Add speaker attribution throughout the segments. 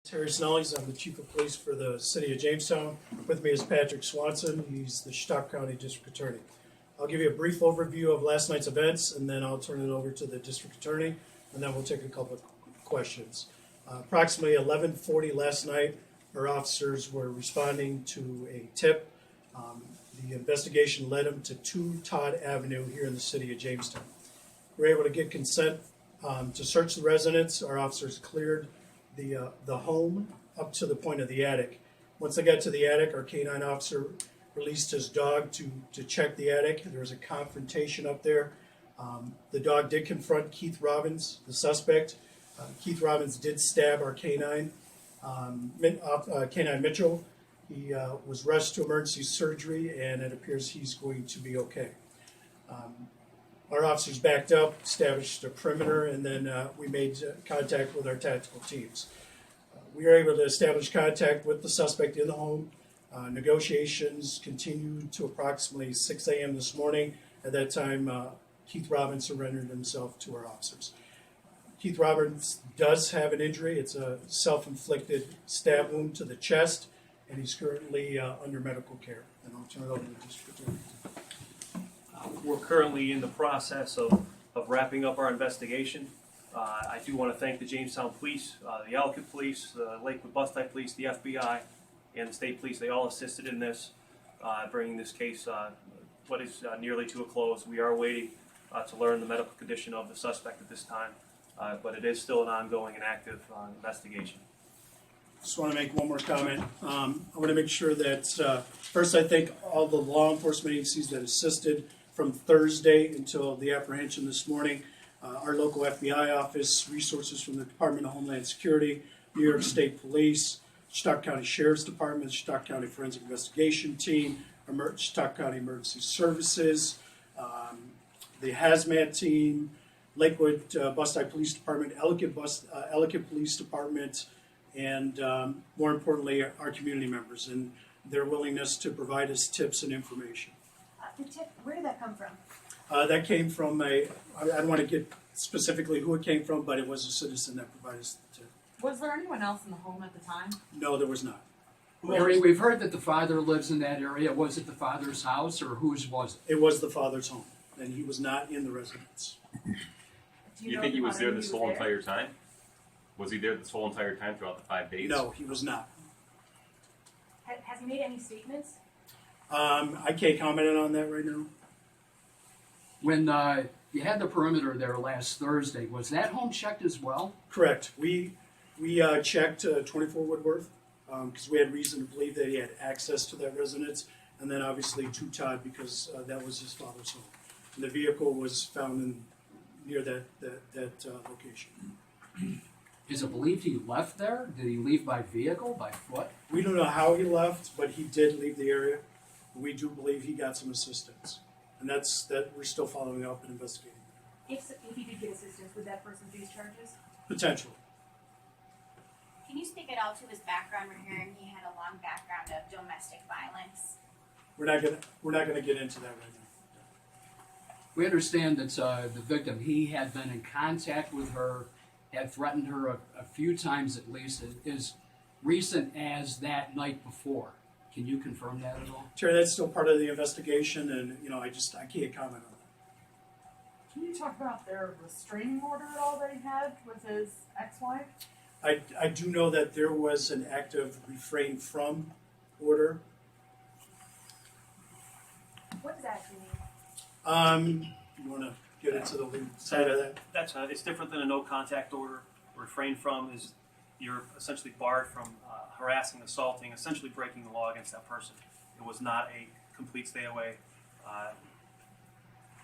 Speaker 1: Terry Snellies, I'm the Chief of Police for the City of Jamestown. With me is Patrick Swanson, he's the Stock County District Attorney. I'll give you a brief overview of last night's events, and then I'll turn it over to the District Attorney, and then we'll take a couple of questions. Approximately 11:40 last night, our officers were responding to a tip. The investigation led them to 2 Todd Avenue here in the City of Jamestown. We were able to get consent to search the residence. Our officers cleared the home up to the point of the attic. Once they got to the attic, our canine officer released his dog to check the attic. There was a confrontation up there. The dog did confront Keith Robbins, the suspect. Keith Robbins did stab our canine, canine Mitchell. He was rushed to emergency surgery, and it appears he's going to be okay. Our officers backed up, established a perimeter, and then we made contact with our tactical teams. We were able to establish contact with the suspect in the home. Negotiations continued to approximately 6 a.m. this morning. At that time, Keith Robbins surrendered himself to our officers. Keith Robbins does have an injury. It's a self-inflicted stab wound to the chest, and he's currently under medical care. And I'll turn it over to the district attorney.
Speaker 2: We're currently in the process of wrapping up our investigation. I do want to thank the Jamestown Police, the Ellicott Police, the Lakewood Bus-Type Police, the FBI, and the State Police. They all assisted in this, bringing this case what is nearly to a close. We are waiting to learn the medical condition of the suspect at this time, but it is still an ongoing and active investigation.
Speaker 1: Just want to make one more comment. I want to make sure that, first, I thank all the law enforcement agencies that assisted from Thursday until the apprehension this morning. Our local FBI office, resources from the Department of Homeland Security, New York State Police, Stock County Sheriff's Department, Stock County Forensic Investigation Team, Stock County Emergency Services, the Hazmat Team, Lakewood Bus-Type Police Department, Ellicott Police Department, and more importantly, our community members and their willingness to provide us tips and information.
Speaker 3: The tip, where did that come from?
Speaker 1: That came from I don't want to get specifically who it came from, but it was a citizen that provided us the tip.
Speaker 4: Was there anyone else in the home at the time?
Speaker 1: No, there was not.
Speaker 5: Mary, we've heard that the father lives in that area. Was it the father's house, or whose was it?
Speaker 1: It was the father's home, and he was not in the residence.
Speaker 4: Do
Speaker 6: You think he was there this whole entire time? Was he there this whole entire time throughout the 5 days?
Speaker 1: No, he was not.
Speaker 3: Has he made any statements?
Speaker 1: I can't comment on that right now.
Speaker 5: When you had the perimeter there last Thursday, was that home checked as well?
Speaker 1: Correct. We checked 24 Woodworth because we had reason to believe that he had access to that residence, and then obviously 2 Todd because that was his father's home. And the vehicle was found near that location.
Speaker 5: Is it believed he left there? Did he leave by vehicle, by foot?
Speaker 1: We don't know how he left, but he did leave the area. We do believe he got some assistance, and that we're still following up and investigating.
Speaker 3: If he did get assistance, would that person face charges?
Speaker 1: Potentially.
Speaker 7: Can you speak at all to his background? We're hearing he had a long background of domestic violence.
Speaker 1: We're not gonna get into that right now.
Speaker 5: We understand that the victim, he had been in contact with her, had threatened her a few times at least, as recent as that night before. Can you confirm that at all?
Speaker 1: Terry, that's still part of the investigation, and I can't comment on that.
Speaker 4: Can you talk about their restraining order at all that he had with his ex-wife?
Speaker 1: I do know that there was an active refrain from order.
Speaker 3: What does that actually mean?
Speaker 1: You want to get into the legal side of that?
Speaker 2: That's it's different than a no contact order. Refrain from is you're essentially barred from harassing, assaulting, essentially breaking the law against that person. It was not a complete stay away.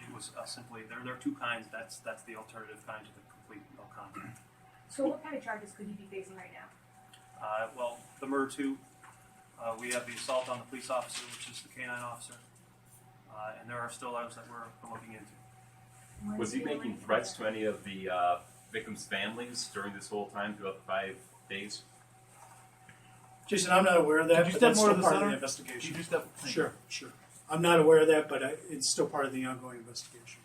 Speaker 2: It was simply there are 2 kinds. That's the alternative kind to the complete no contact.
Speaker 3: So what kind of charges could he be facing right now?
Speaker 2: Well, the murder 2. We have the assault on the police officer, which is the canine officer, and there are still others that we're looking into.
Speaker 6: Was he making threats to any of the victims' families during this whole time throughout the 5 days?
Speaker 1: Jason, I'm not aware of that,
Speaker 8: Could you
Speaker 1: but
Speaker 8: step
Speaker 1: that's
Speaker 8: more
Speaker 1: still
Speaker 8: to the
Speaker 1: part of
Speaker 8: center?
Speaker 1: the investigation.
Speaker 8: Could you step?
Speaker 1: Sure. I'm not aware of that, but it's still part of the ongoing investigation.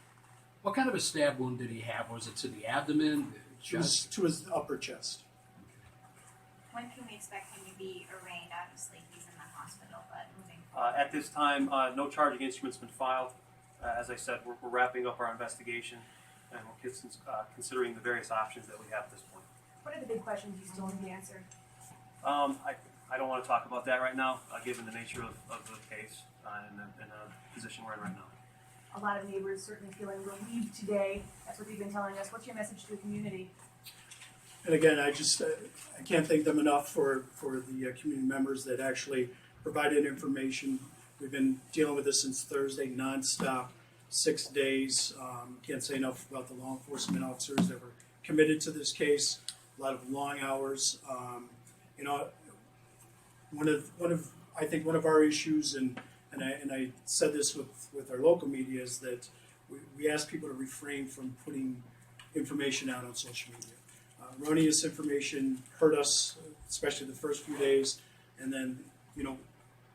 Speaker 5: What kind of a stab wound did he have? Was it to the abdomen, the
Speaker 1: It was
Speaker 5: chest?
Speaker 1: to his upper chest.
Speaker 7: When can we expect him to be arraigned? Obviously, he's in the hospital, but moving forward.
Speaker 2: At this time, no charging instrument's been filed. As I said, we're wrapping up our investigation, and we're considering the various options that we have at this point.
Speaker 3: What are the big questions you still need answered?
Speaker 2: I don't want to talk about that right now, given the nature of the case and the position we're in right now.
Speaker 3: A lot of neighbors certainly feeling relieved today. That's what they've been telling us. What's your message to the community?
Speaker 1: And again, I can't thank them enough for the community members that actually provided information. We've been dealing with this since Thursday, nonstop, 6 days. Can't say enough about the law enforcement officers that were committed to this case. A lot of long hours. You know, one of our issues, and I said this with our local media, is that we ask people to refrain from putting information out on social media. Erroneous information hurt us, especially the first few days, and then, you know,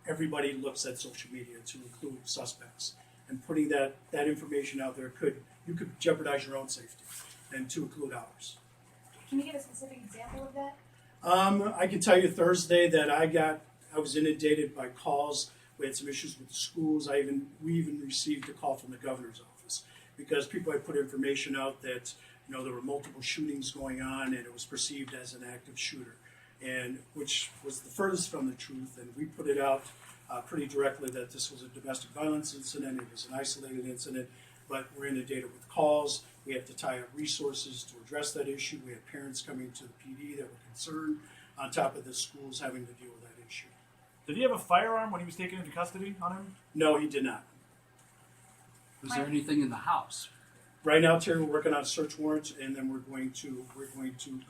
Speaker 1: everybody looks at social media to include suspects, and putting that information out there could jeopardize your own safety, and to include ours.
Speaker 3: Can you give a specific example of that?
Speaker 1: I can tell you Thursday that I was inundated by calls. We had some issues with the schools. We even received a call from the governor's office because people had put information out that, you know, there were multiple shootings going on and it was perceived as an active shooter, and which was the furthest from the truth. And we put it out pretty directly that this was a domestic violence incident. It was an isolated incident, but we're inundated with calls. We have to tie up resources to address that issue. We have parents coming to the PD that were concerned, on top of the schools having to deal with that issue.
Speaker 8: Did he have a firearm when he was taken into custody on him?
Speaker 1: No, he did not.
Speaker 5: Was there anything in the house?
Speaker 1: Right now, Terry, we're working on a search warrant, and then we're going to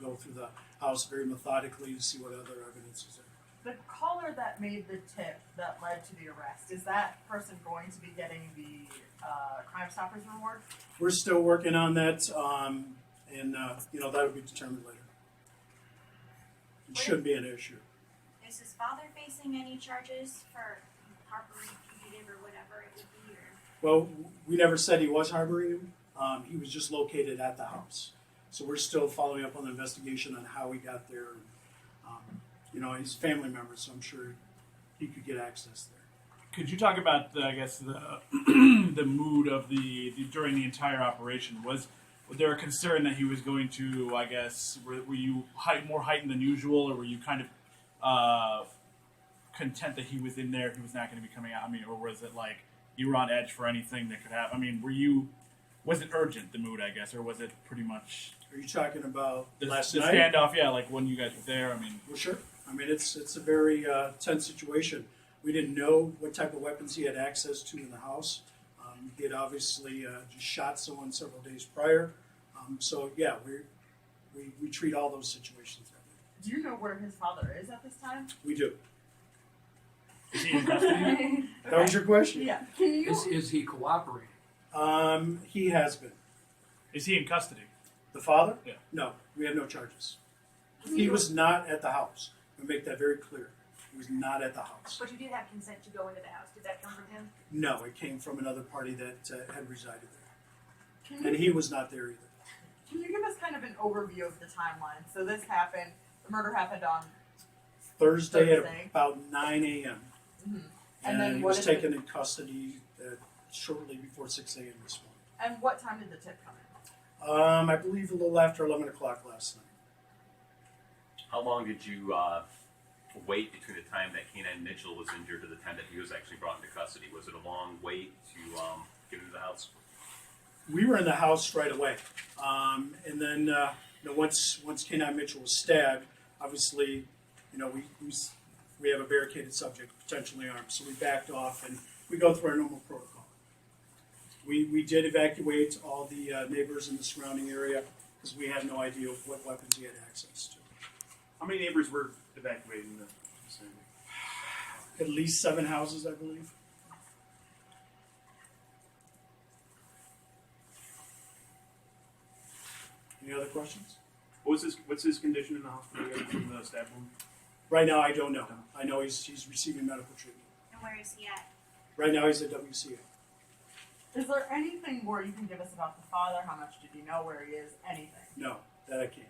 Speaker 1: go through the house very methodically to see what other evidence is there.
Speaker 4: The caller that made the tip that led to the arrest, is that person going to be getting the Crime Stoppers reward?
Speaker 1: We're still working on that, and you know, that'll be determined later. It shouldn't be an issue.
Speaker 7: Is his father facing any charges for harboring fugitive or whatever it would be? Or?
Speaker 1: Well, we never said he was harboring him. He was just located at the house. So we're still following up on the investigation on how he got there. You know, he's a family member, so I'm sure he could get access there.
Speaker 8: Could you talk about, the the mood of during the entire operation? Was there a concern that he was going to, I guess, were you more heightened than usual, or were you kind of content that he was in there, he was not going to be coming out? I mean, or was it like you were on edge for anything that could happen? I mean, was it urgent, the mood, I guess, or was it pretty much...
Speaker 1: Are you talking about last
Speaker 8: the
Speaker 1: night?
Speaker 8: standoff, yeah, like when you guys were there, I mean...
Speaker 1: Well, sure. I mean, it's a very tense situation. We didn't know what type of weapons he had access to in the house. He had obviously just shot someone several days prior. So, yeah, we treat all those situations that way.
Speaker 4: Do you know where his father is at this time?
Speaker 1: We do.
Speaker 8: Is he in custody?
Speaker 1: That was your question?
Speaker 4: Yeah. Can you?
Speaker 5: Is he cooperating?
Speaker 1: He has been.
Speaker 8: Is he in custody?
Speaker 1: The father?
Speaker 8: Yeah.
Speaker 1: No, we have no charges. He was not at the house. We make that very clear. He was not at the house.
Speaker 3: But you did have consent to go into the house. Did that come from him?
Speaker 1: No, it came from another party that had resided there.
Speaker 4: Can
Speaker 1: And
Speaker 4: you,
Speaker 1: he was not there either.
Speaker 4: can you give us kind of an overview of the timeline? So this happened. The murder happened on.
Speaker 1: Thursday
Speaker 4: Thursday.
Speaker 1: at about 9 a.m.
Speaker 4: Mhm.
Speaker 1: And,
Speaker 4: then
Speaker 1: he
Speaker 4: what
Speaker 1: was
Speaker 4: is
Speaker 1: taken in custody shortly before 6 a.m. this morning.
Speaker 4: And what time did the tip come in?
Speaker 1: I believe a little after 11 o'clock last night.
Speaker 6: How long did you wait between the time that K-9 Mitchell was injured to the time that he was actually brought into custody? Was it a long wait to get into the house?
Speaker 1: We were in the house right away. And then you know, once K-9 Mitchell was stabbed, obviously, you know, we have a barricaded subject, potentially armed, so we backed off and we go through our normal protocol. We did evacuate all the neighbors in the surrounding area because we had no idea what weapons he had access to.
Speaker 8: How many neighbors were evacuated in the vicinity?
Speaker 1: At least 7 houses, I believe. Any other questions?
Speaker 8: What's his condition in the hospital from the stab wound?
Speaker 1: Right now, I don't know. I know he's receiving medical treatment.
Speaker 7: And where is he at?
Speaker 1: Right now, he's at WCA.
Speaker 4: Is there anything more you can give us about the father? How much did you know where he is? Anything?
Speaker 1: No, that I can't.